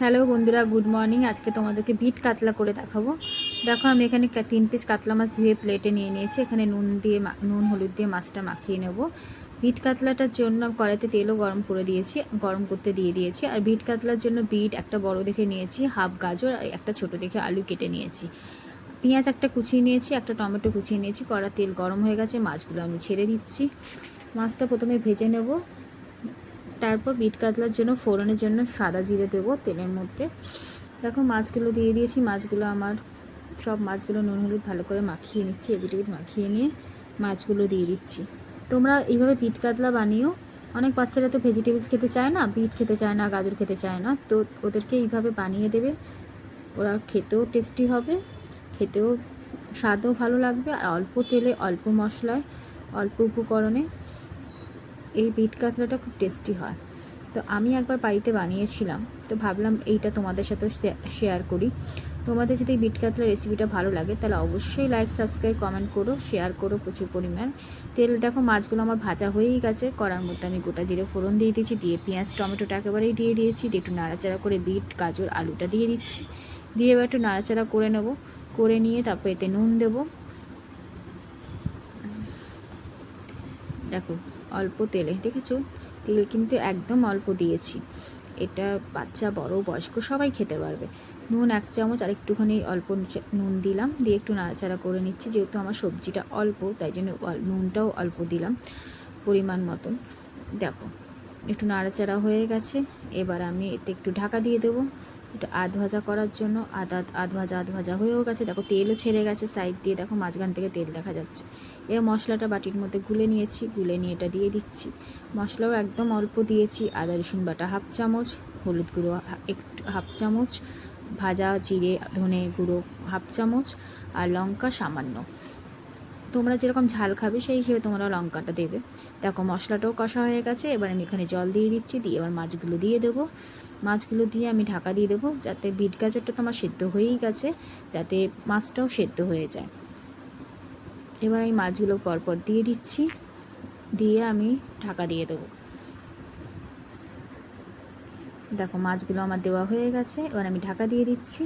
Hello বন্ধুরা, good morning. আজকে তোমাদেরকে বিট কাতলা করে দেখাবো। দেখো, আমি এখানে 3 পিস কাতলা মাছ ধুয়ে প্লেটে নিয়ে নিয়েছি। এখানে নুন হলুদ দিয়ে মাছটা মাখিয়ে নেব। বিট কাতলাটার জন্য কড়াইতে তেলও গরম করতে দিয়ে দিয়েছি। আর বিট কাতলার জন্য বিট একটা বড় দেখে নিয়েছি, হাফ গাজর আর একটা ছোট দেখে আলু কেটে নিয়েছি। পেঁয়াজ একটা কুচিয়ে নিয়েছি, একটা টমেটো কুচিয়ে নিয়েছি। কড়া তেল গরম হয়ে গেছে, মাছগুলো আমি ছেড়ে দিচ্ছি। মাছটা প্রথমে ভেজে নেব। তারপর বিট কাতলার জন্য ফোড়নের জন্য সাদা জিরে দেবো তেলের মধ্যে। দেখো, মাছগুলো দিয়ে দিয়েছি। সব মাছগুলো নুন হলুদ ভালো করে মাখিয়ে নিচ্ছি। এবিট মাখিয়ে নিয়ে মাছগুলো দিয়ে দিচ্ছি। তোমরা এইভাবে বিট কাতলা বানিও। অনেক বাচ্চারা তো ভেজিটেবলস খেতে চায় না, বিট খেতে চায় না, গাজর খেতে চায় না, তো ওদেরকে এইভাবে বানিয়ে দেবে। ওরা খেতেও টেস্টি হবে, খেতেও স্বাদও ভালো লাগবে। আর অল্প তেলে, অল্প মশলায়, অল্প উপকরণে এই বিট কাতলাটা খুব টেস্টি হয়। তো আমি একবার বাড়িতে বানিয়েছিলাম, তো ভাবলাম এইটা তোমাদের সাথে শেয়ার করি। তোমাদের যদি বিট কাতলা রেসিপিটা ভালো লাগে তাহলে অবশ্যই লাইক, সাবস্ক্রাইব, কমেন্ট করো, শেয়ার করো প্রচুর পরিমাণ। তেল দেখো, মাছগুলো আমার ভাজা হয়েই গেছে। কড়ার মধ্যে আমি গোটা জিরে ফোড়ন দিয়ে দিয়েছি, দিয়ে পেঁয়াজ টমেটোটা একেবারেই দিয়ে দিয়েছি। দিয়ে একটু নাড়াচাড়া করে বিট গাজর আলুটা দিয়ে দিচ্ছি। দিয়ে এবার একটু নাড়াচাড়া করে নেব। করে নিয়ে তারপর এতে নুন দেবো। দেখো, অল্প তেলে, দেখেছো? তেল কিন্তু একদম অল্প দিয়েছি। এটা বাচ্চা বড় বয়স্ক সবাই খেতে পারবে। নুন 1 চামচ, আর একটুখানি অল্প নুন দিলাম। দিয়ে একটু নাড়াচাড়া করে নিচ্ছি। যেহেতু আমার সবজিটা অল্প, তাই জন্য নুনটাও অল্প দিলাম পরিমাণ মতন। দেখো, একটু নাড়াচাড়া হয়ে গেছে। এবার আমি এতে একটু ঢাকা দিয়ে দেবো একটু আধ ভাজা করার জন্য। আধ ভাজা হয়েও গেছে। দেখো, তেলও ছেড়ে গেছে সাইড দিয়ে। দেখো, মাঝখান থেকে তেল দেখা যাচ্ছে। এবার মশলাটা বাটির মধ্যে গুলে নিয়েছি, গুলে নিয়ে এটা দিয়ে দিচ্ছি। মশলাও একদম অল্প দিয়েছি। আদা রসুন বাটা 1/2 চামচ, হলুদ গুঁড়ো একটু 1/2 চামচ, ভাজা জিরে ধনে গুঁড়ো 1/2 চামচ, আর লঙ্কা সামান্য। তোমরা যেরকম ঝাল খাবে সেই হিসেবে তোমরা লঙ্কাটা দেবে। দেখো, মশলাটাও কষা হয়ে গেছে। এবার আমি এখানে জল দিয়ে দিচ্ছি। দিয়ে এবার মাছগুলো দিয়ে দেবো। মাছগুলো দিয়ে আমি ঢাকা দিয়ে দেবো, যাতে বিট গাজরটা তোমার সেদ্ধ হয়েই গেছে, যাতে মাছটাও সেদ্ধ হয়ে যায়। এবার আমি মাছগুলো পরপর দিয়ে দিচ্ছি, দিয়ে আমি ঢাকা দিয়ে দেবো। দেখো, মাছগুলো আমার দেওয়া হয়ে গেছে। এবার আমি ঢাকা দিয়ে দিচ্ছি।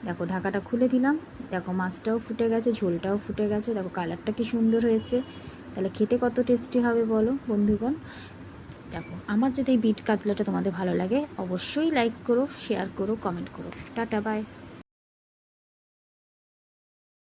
দেখো, ঢাকাটা খুলে দিলাম। দেখো, মাছটাও ফুটে গেছে, ঝোলটাও ফুটে গেছে। দেখো, কালারটা কি সুন্দর হয়েছে। তাহলে খেতে কত টেস্টি হবে বলো বন্ধুগণ। দেখো, আমার যদি এই বিট কাতলাটা তোমাদের ভালো লাগে অবশ্যই লাইক করো, শেয়ার করো, কমেন্ট করো। Tata, by.